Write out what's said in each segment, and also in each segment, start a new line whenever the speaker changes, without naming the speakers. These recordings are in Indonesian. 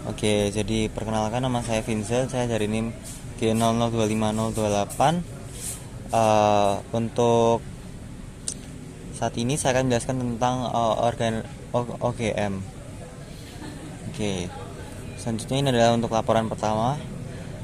Oke, jadi perkenalkan, nama saya Vincent, saya dari NIM G0025028. Untuk saat ini saya akan menjelaskan tentang OGM. Oke, selanjutnya ini adalah untuk laporan pertama.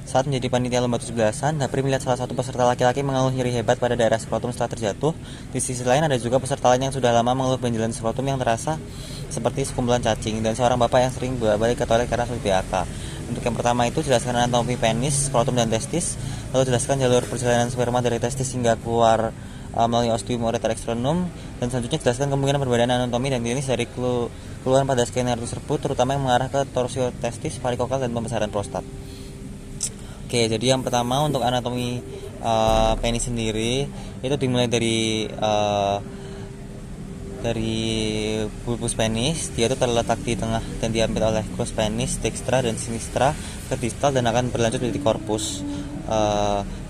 Saat menjadi panitia lomba 17-an, Dapri melihat salah satu peserta laki-laki mengeluh nyeri hebat pada daerah skrotum setelah terjatuh. Di sisi lain ada juga peserta lain yang sudah lama mengeluh benjolan skrotum yang terasa seperti sekumpulan cacing, dan seorang bapak yang sering bolak-balik ke toilet karena sulit BAK. Untuk yang pertama itu, jelaskan anatomi penis, skrotum, dan testis. Lalu jelaskan jalur perjalanan sperma dari testis hingga keluar melalui ostium ureter externum. Dan selanjutnya jelaskan kemungkinan perbedaan anatomi dan klinis dari keluhan pada skenario tersebut, terutama yang mengarah ke torsio testis, varikokal, dan pembesaran prostat. Oke, jadi yang pertama untuk anatomi penis sendiri itu dimulai dari bulbus penis. Dia itu terletak di tengah dan diambil oleh crus penis, dextra dan sinistra ke distal dan akan berlanjut di corpus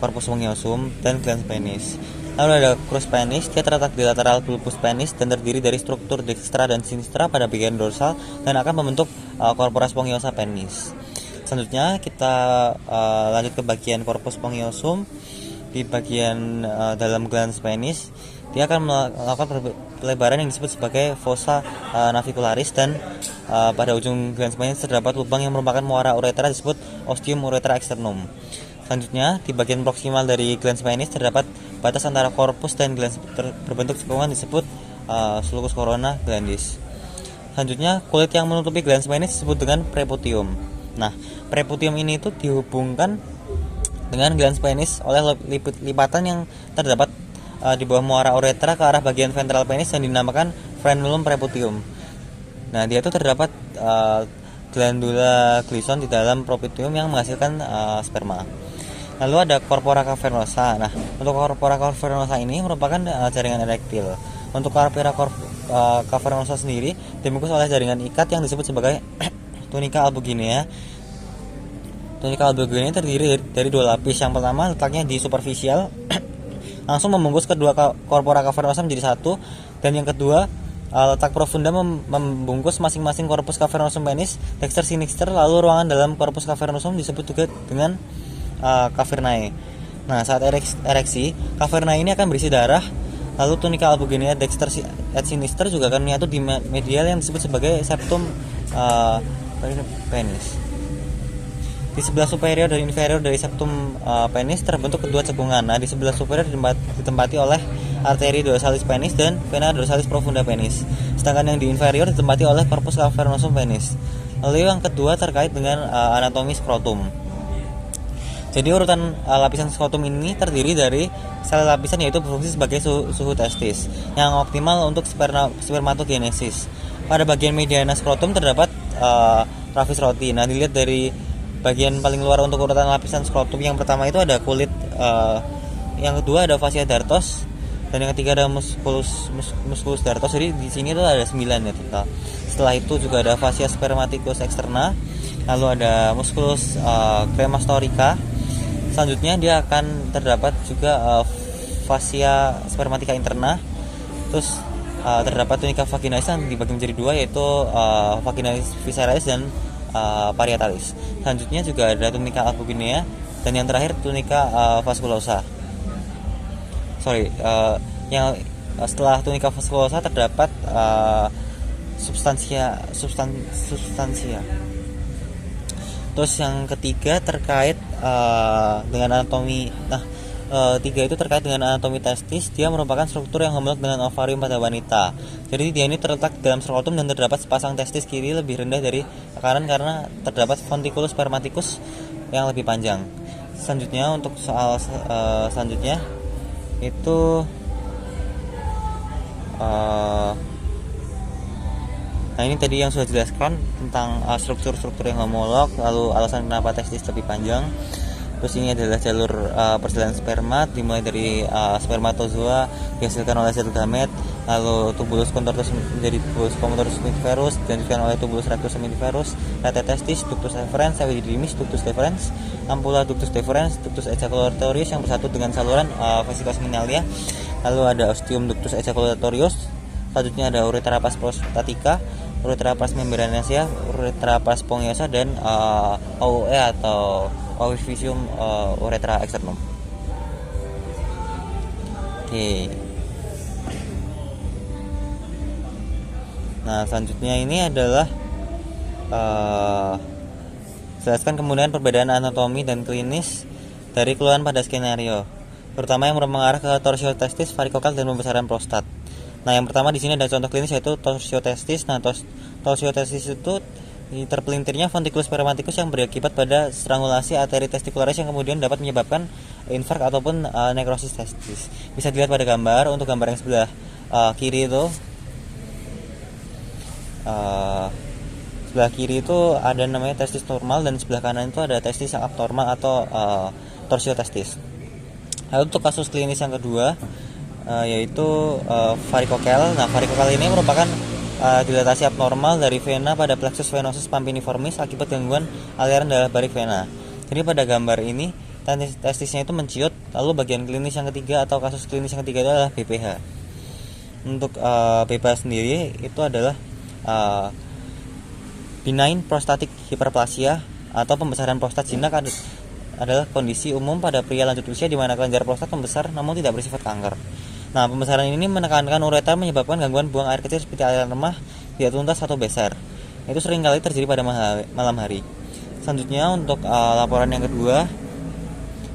spongiosum dan glans penis. Lalu ada crus penis, dia terletak di lateral bulbus penis dan terdiri dari struktur dextra dan sinistra pada bagian dorsal dan akan membentuk corpora spongiosa penis. Selanjutnya kita lanjut ke bagian corpus spongiosum. Di bagian dalam glans penis, dia akan melakukan pelebaran yang disebut sebagai fossa navicularis, dan pada ujung glans penis terdapat lubang yang merupakan muara uretera disebut ostium uretera externum. Selanjutnya di bagian proksimal dari glans penis terdapat batas antara corpus dan glans berbentuk cekungan disebut sulcus corona glandis. Selanjutnya kulit yang menutupi glans penis disebut dengan preputium. Nah, preputium ini itu dihubungkan dengan glans penis oleh lipatan yang terdapat di bawah muara uretra ke arah bagian ventral penis yang dinamakan frenulum preputium. Nah, dia itu terdapat glandula glison di dalam preputium yang menghasilkan sperma. Lalu ada corpora cavernosa. Nah, untuk corpora cavernosa ini merupakan jaringan erektil. Untuk corpora cavernosa sendiri dibungkus oleh jaringan ikat yang disebut sebagai tunica albuginea. Tunica albuginea terdiri dari dua lapis. Yang pertama letaknya di superficial, langsung membungkus kedua corpora cavernosa menjadi satu, dan yang kedua letak profunda membungkus masing-masing corpus cavernosum penis, dexter, sinister. Lalu ruangan dalam corpus cavernosum disebut juga dengan cavernae. Nah, saat ereksi, cavernae ini akan berisi darah. Lalu tunica albuginea, dexter et sinister juga akan menyatu di medial yang disebut sebagai septum penis. Di sebelah superior dan inferior dari septum penis terbentuk kedua cekungan. Nah, di sebelah superior ditempati oleh arteri dorsalis penis dan vena dorsalis profunda penis. Sedangkan yang di inferior ditempati oleh corpus cavernosum penis. Lalu yang kedua terkait dengan anatomi skrotum. Jadi urutan lapisan skrotum ini terdiri dari sel lapisan, yaitu berfungsi sebagai suhu testis yang optimal untuk spermatogenesis. Pada bagian mediana skrotum terdapat rapis roti. Nah, dilihat dari bagian paling luar untuk urutan lapisan skrotum, yang pertama itu ada kulit, yang kedua ada fascia dartos, dan yang ketiga ada musculus dartos. Jadi di sini tuh ada 9 ya total. Setelah itu juga ada fascia spermaticus externa, lalu ada musculus cremastorica. Selanjutnya dia akan terdapat juga fascia spermatica interna. Terus terdapat tunica vaginalis yang dibagi menjadi dua, yaitu vaginalis visceralis dan parietalis. Selanjutnya juga ada tunica albuginea, dan yang terakhir tunica vasculosa. Yang setelah tunica vasculosa terdapat substansia. Terus yang ketiga terkait dengan anatomi. Nah, tiga itu terkait dengan anatomi testis. Dia merupakan struktur yang homolog dengan ovarium pada wanita. Jadi dia ini terletak dalam skrotum dan terdapat sepasang testis kiri lebih rendah dari kanan karena terdapat fonticulus spermaticus yang lebih panjang. Selanjutnya untuk soal selanjutnya itu nah, ini tadi yang sudah dijelaskan tentang struktur-struktur yang homolog, lalu alasan kenapa testis lebih panjang. Terus ini adalah jalur perjalanan sperma, dimulai dari spermatozoa dihasilkan oleh sel gamet, lalu tubulus contortus menjadi tubulus commotors seminiferus, dilanjutkan oleh tubulus rectus seminiferus, rete testis, ductus efferens, epididymis, ductus deferens, ampula ductus deferens, ductus ejaculatorius yang bersatu dengan saluran vesica seminalia. Lalu ada ostium ductus ejaculatorius. Selanjutnya ada uretra pars prostatica, uretra pars membranacea, uretra pars spongiosa, dan OUE atau Oviscium uretra externum. Oke. Nah, selanjutnya ini adalah jelaskan kemudian perbedaan anatomi dan klinis dari keluhan pada skenario, terutama yang mengarah ke torsiotestis, varikokal, dan pembesaran prostat. Nah, yang pertama di sini ada contoh klinis yaitu torsiotestis. Nah, torsiotestis itu terpelintirnya ventriculus spermaticus yang berakibat pada strangulasi arteri testicularis yang kemudian dapat menyebabkan infark ataupun nekrosis testis. Bisa dilihat pada gambar. Untuk gambar yang sebelah kiri itu sebelah kiri itu ada namanya testis normal, dan sebelah kanan itu ada testis yang abnormal atau torsiotestis. Lalu untuk kasus klinis yang kedua yaitu varikokel. Nah, varikokel ini merupakan dilatasi abnormal dari vena pada plexus venosus pampiniformis akibat gangguan aliran darah barik vena. Jadi pada gambar ini testisnya itu menciut. Lalu bagian klinis yang ketiga atau kasus klinis yang ketiga itu adalah BPH. Untuk BPH sendiri itu adalah benign prostatic hyperplasia atau pembesaran prostat jinak adalah kondisi umum pada pria lanjut usia di mana kelenjar prostat membesar namun tidak bersifat kanker. Nah, pembesaran ini menekankan uretra menyebabkan gangguan buang air kecil seperti aliran lemah tidak tuntas atau besar. Itu seringkali terjadi pada malam hari. Selanjutnya untuk laporan yang kedua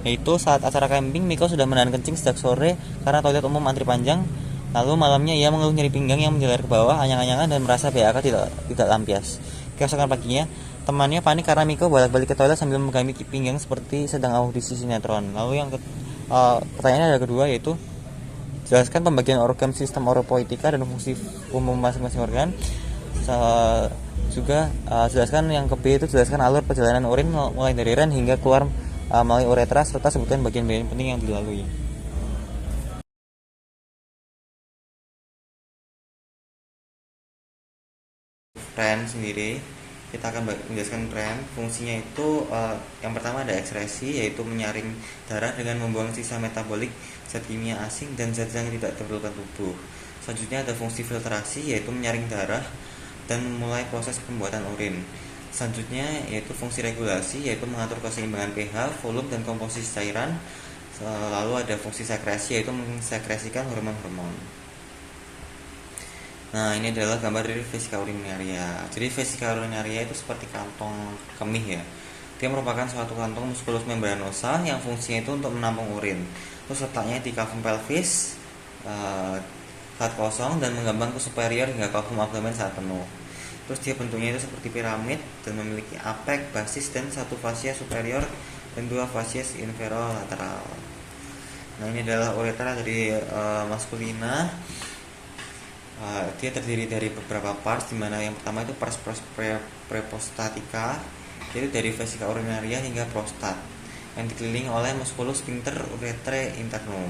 yaitu saat acara camping, Miko sudah menahan kencing sejak sore karena toilet umum antri panjang. Lalu malamnya ia mengeluh nyeri pinggang yang menjalar ke bawah, anyang-anyangan, dan merasa BAK tidak lampias. Keesokan paginya, temannya panik karena Miko bolak-balik ke toilet sambil memegang pinggang seperti sedang audisi sinetron. Lalu yang pertanyaan ada kedua yaitu jelaskan pembagian organ sistem oropoietika dan fungsi umum masing-masing organ. Juga jelaskan yang ke B itu jelaskan alur perjalanan urin mulai dari ren hingga keluar melalui uretra serta sebutkan bagian-bagian penting yang dilalui. Ren sendiri, kita akan menjelaskan ren. Fungsinya itu yang pertama ada ekskresi, yaitu menyaring darah dengan membuang sisa metabolik, zat kimia asing, dan zat yang tidak diperlukan tubuh. Selanjutnya ada fungsi filtrasi, yaitu menyaring darah dan memulai proses pembuatan urin. Selanjutnya yaitu fungsi regulasi, yaitu mengatur keseimbangan pH, volume, dan komposisi cairan. Lalu ada fungsi sekresi, yaitu mensekresikan hormon-hormon. Nah, ini adalah gambar dari vesika urinaria. Jadi vesika urinaria itu seperti kantong kemih ya. Dia merupakan suatu kantong muskulus membranosa yang fungsinya itu untuk menampung urin. Terus letaknya di cavum pelvis saat kosong dan mengembang ke superior hingga cavum abdomen saat penuh. Terus dia bentuknya itu seperti piramid dan memiliki apek, basis, dan satu fascia superior dan dua fascies inferolateral. Nah, ini adalah uretra dari maskulina. Dia terdiri dari beberapa pars, di mana yang pertama itu pars preprostatica, yaitu dari vesika urinaria hingga prostat, yang dikelilingi oleh musculus sphincter urethrae internum.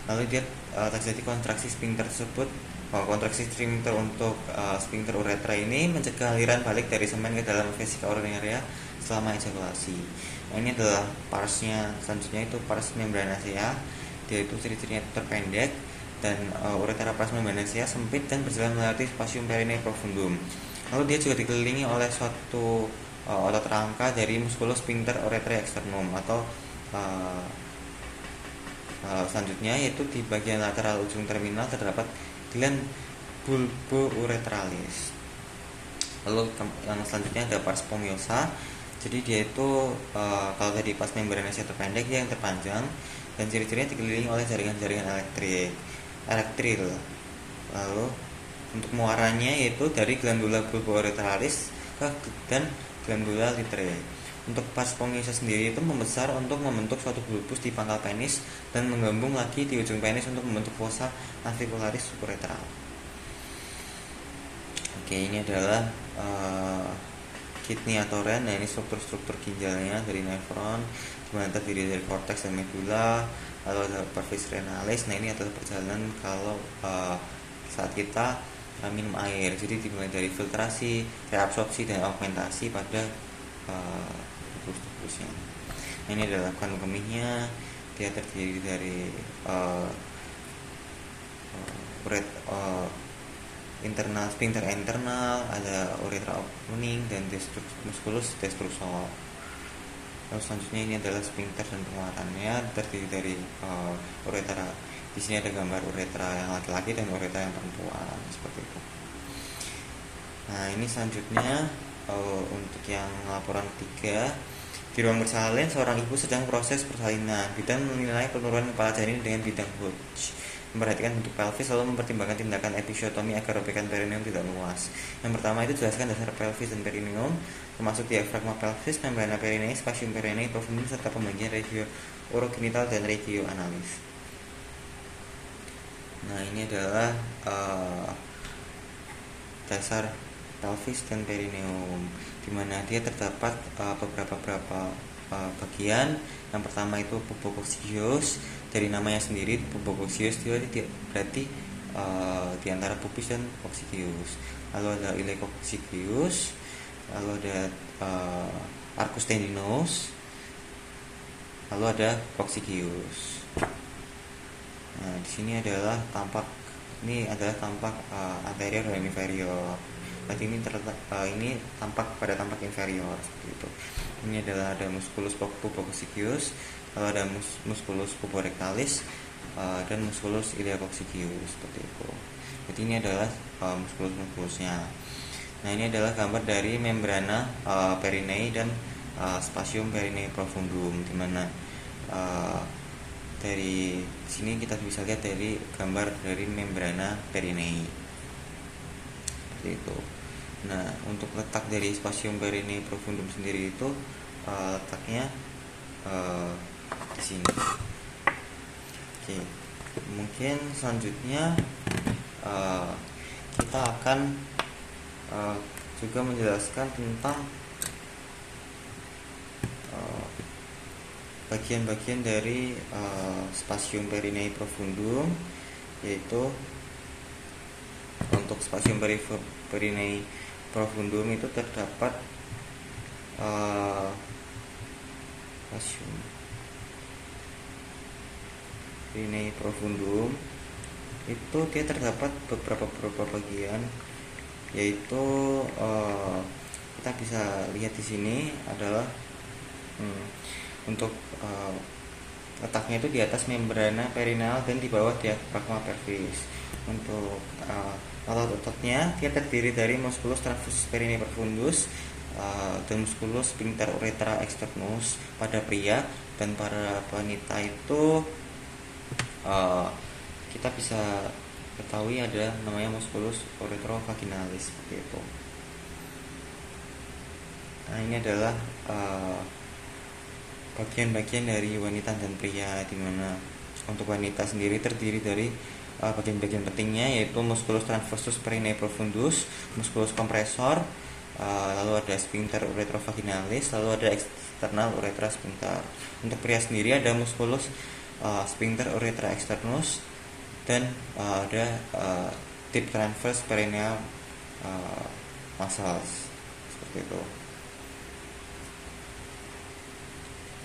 Lalu dia terjadi kontraksi sphincter tersebut. Kontraksi sphincter untuk sphincter uretra ini mencegah aliran balik dari semen ke dalam vesika urinaria selama ejakulasi. Nah, ini adalah parsnya. Selanjutnya itu pars membranacea. Dia itu ciri-cirinya terpendek, dan uretra pars membranacea sempit dan berjalan melewati spasium perineum profundum. Lalu dia juga dikelilingi oleh suatu otot rangka dari musculus sphincter urethrae externum atau selanjutnya yaitu di bagian lateral ujung terminal terdapat gland bulbouretralis. Lalu yang selanjutnya ada pars spongiosa. Jadi dia itu kalau tadi pars membranacea terpendek, dia yang terpanjang dan ciri-cirinya dikelilingi oleh jaringan-jaringan elektril. Lalu untuk muaranya yaitu dari glandula bulbouretralis dan glandula litrae. Untuk pars spongiosa sendiri itu membesar untuk membentuk suatu bulbus di pangkal penis dan menggembung lagi di ujung penis untuk membentuk fossa navicularis suburetral. Oke, ini adalah kidney atau ren. Nah, ini struktur-struktur ginjalnya dari nefron, dimana terdiri dari korteks dan medula. Lalu ada pelvis renalis. Nah, ini adalah perjalanan kalau saat kita minum air. Jadi dimulai dari filtrasi, reabsorpsi, dan augmentasi pada tubuh-tubuhnya. Nah, ini adalah kandung kemihnya. Dia terdiri dari internal, sphincter internal, ada uretra opening dan musculus destructor. Lalu selanjutnya ini adalah sphincter dan penguatannya, terdiri dari uretra. Di sini ada gambar uretra yang laki-laki dan uretra yang perempuan seperti itu. Nah, ini selanjutnya untuk yang laporan ketiga. Di ruang bersalin, seorang ibu sedang proses persalinan. Bidan menilai penurunan kepala janin dengan bidang Hodge. Memperhatikan bentuk pelvis lalu mempertimbangkan tindakan episiotomi agar robekan perineum tidak luas. Yang pertama itu jelaskan dasar pelvis dan perineum, termasuk diafragma pelvis, membrana perineum, spasium perineum profundum, serta pembagian regio urogenital dan regio analis. Nah, ini adalah dasar pelvis dan perineum, di mana dia terdapat beberapa bagian. Yang pertama itu pubococcygos. Dari namanya sendiri, pubococcygos itu berarti di antara pubis dan coccygeus. Lalu ada ileococcygeus, lalu ada arcus tendinous, lalu ada coccygeus. Nah, di sini adalah tampak anterior dan inferior. Berarti ini tampak pada tampak inferior seperti itu. Ini adalah ada musculus pubococcygos, lalu ada musculus puborectalis dan musculus ileococcygeus seperti itu. Jadi ini adalah muskulus-muskulusnya. Nah, ini adalah gambar dari membrana perineum dan spasium perineum profundum, di mana dari sini kita bisa lihat dari gambar dari membrana perineum seperti itu. Nah, untuk letak dari spasium perineum profundum sendiri itu letaknya di sini. Oke, mungkin selanjutnya kita akan juga menjelaskan tentang bagian-bagian dari spasium perineum profundum, yaitu untuk spasium perineum profundum itu terdapat spasium perineum profundum itu dia terdapat beberapa bagian, yaitu kita bisa lihat di sini adalah untuk letaknya itu di atas membrana perineal dan di bawah diafragma pelvis. Untuk otot-ototnya dia terdiri dari musculus transversus perineum profundus dan musculus sphincter uretra externus pada pria, dan para wanita itu kita bisa ketahui ada namanya musculus uretrovaginalis seperti itu. Nah, ini adalah bagian-bagian dari wanita dan pria, di mana untuk wanita sendiri terdiri dari bagian-bagian pentingnya, yaitu musculus transversus perineum profundus, musculus kompresor, lalu ada sphincter uretrovaginalis, lalu ada external uretra sphincter. Untuk pria sendiri ada musculus sphincter uretra externus dan ada tip transverse perineal muscles seperti itu.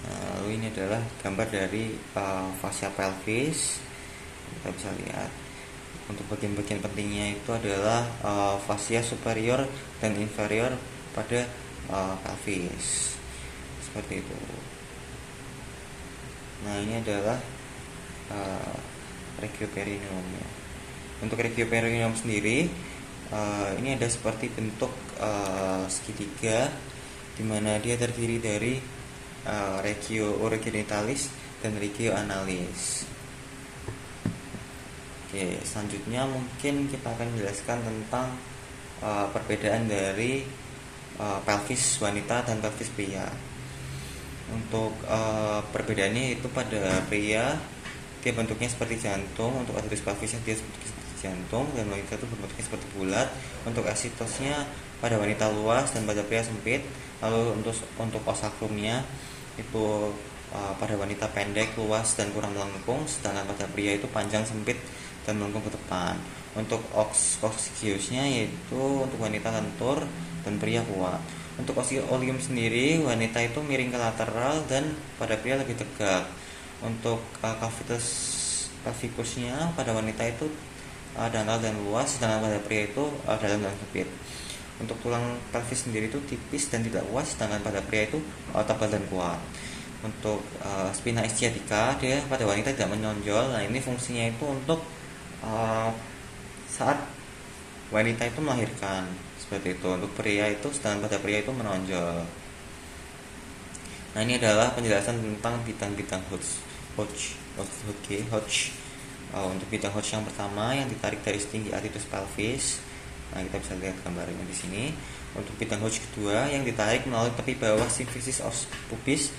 Lalu ini adalah gambar dari fascia pelvis. Kita bisa lihat untuk bagian-bagian pentingnya itu adalah fascia superior dan inferior pada pelvis seperti itu. Nah, ini adalah regioperineum. Untuk regioperineum sendiri ini ada seperti bentuk segitiga, di mana dia terdiri dari regio urogenitalis dan regio analis. Oke, selanjutnya mungkin kita akan menjelaskan tentang perbedaan dari pelvis wanita dan pelvis pria. Untuk perbedaannya itu pada pria dia bentuknya seperti jantung, untuk arterius pelvisnya dia seperti jantung, dan wanita itu bentuknya seperti bulat. Untuk asitosnya pada wanita luas dan pada pria sempit. Lalu untuk os sacrumnya itu pada wanita pendek, luas dan kurang melengkung, sedangkan pada pria itu panjang, sempit dan melengkung ke depan. Untuk coccygeusnya yaitu untuk wanita lentur dan pria kuat. Untuk oleum sendiri wanita itu miring ke lateral dan pada pria lebih tegak. Untuk cavitas pelvicusnya pada wanita itu dangkal dan luas, sedangkan pada pria itu dalam dan sempit. Untuk tulang pelvis sendiri itu tipis dan tidak luas, sedangkan pada pria itu tebal dan kuat. Untuk spina ischiatica, dia pada wanita tidak menonjol. Nah, ini fungsinya itu untuk saat wanita itu melahirkan, seperti itu. Untuk pria itu, sedangkan pada pria itu menonjol. Nah, ini adalah penjelasan tentang bidang-bidang Hodge. Untuk bidang Hodge yang pertama yang ditarik dari setinggi aortus pelvis. Nah, kita bisa lihat gambarnya di sini. Untuk bidang Hodge kedua yang ditarik melalui tepi bawah symphysis os pubis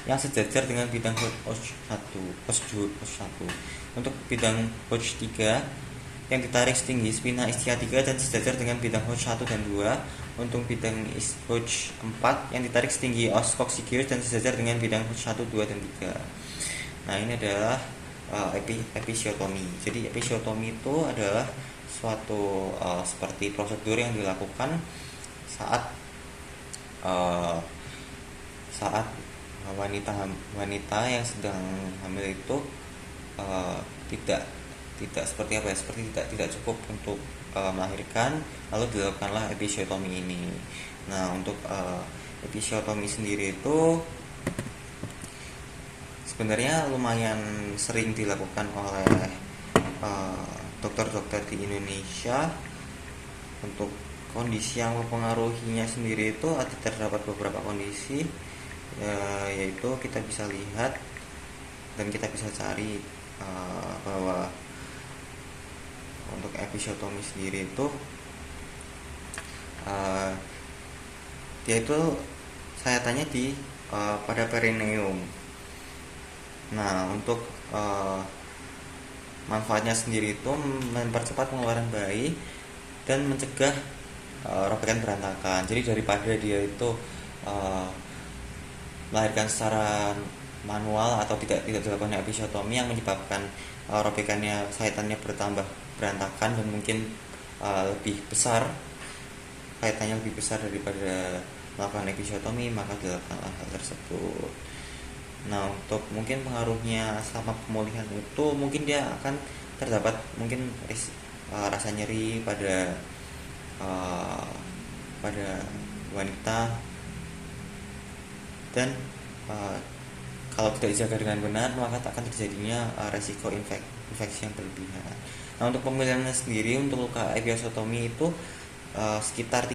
yang sejajar dengan bidang Hodge 1. Untuk bidang Hodge 3 yang ditarik setinggi spina ischiatica dan sejajar dengan bidang Hodge 1 dan 2. Untuk bidang Hodge 4 yang ditarik setinggi os coccygeus dan sejajar dengan bidang Hodge 1, 2, dan 3. Nah, ini adalah episiotomi. Jadi episiotomi itu adalah suatu seperti prosedur yang dilakukan saat saat wanita yang sedang hamil itu tidak seperti apa ya, seperti tidak cukup untuk melahirkan, lalu dilakukanlah episiotomi ini. Nah, untuk episiotomi sendiri itu sebenarnya lumayan sering dilakukan oleh dokter-dokter di Indonesia. Untuk kondisi yang mempengaruhinya sendiri itu terdapat beberapa kondisi, yaitu kita bisa lihat dan kita bisa cari bahwa untuk episiotomi sendiri itu dia itu saya tanya di pada perineum. Nah, untuk manfaatnya sendiri itu mempercepat pengeluaran bayi dan mencegah robekan berantakan. Jadi daripada dia itu melahirkan secara manual atau tidak dilakukan episiotomi yang menyebabkan robekannya, sahitannya bertambah berantakan dan mungkin lebih besar, sahitannya lebih besar daripada melakukan episiotomi, maka dilakukanlah hal tersebut. Nah, untuk mungkin pengaruhnya selama pemulihan itu mungkin dia akan terdapat mungkin rasa nyeri pada wanita, dan kalau tidak dijaga dengan benar maka akan terjadinya resiko infeksi yang berlebihan. Nah, untuk pemulihannya sendiri untuk luka episiotomi itu sekitar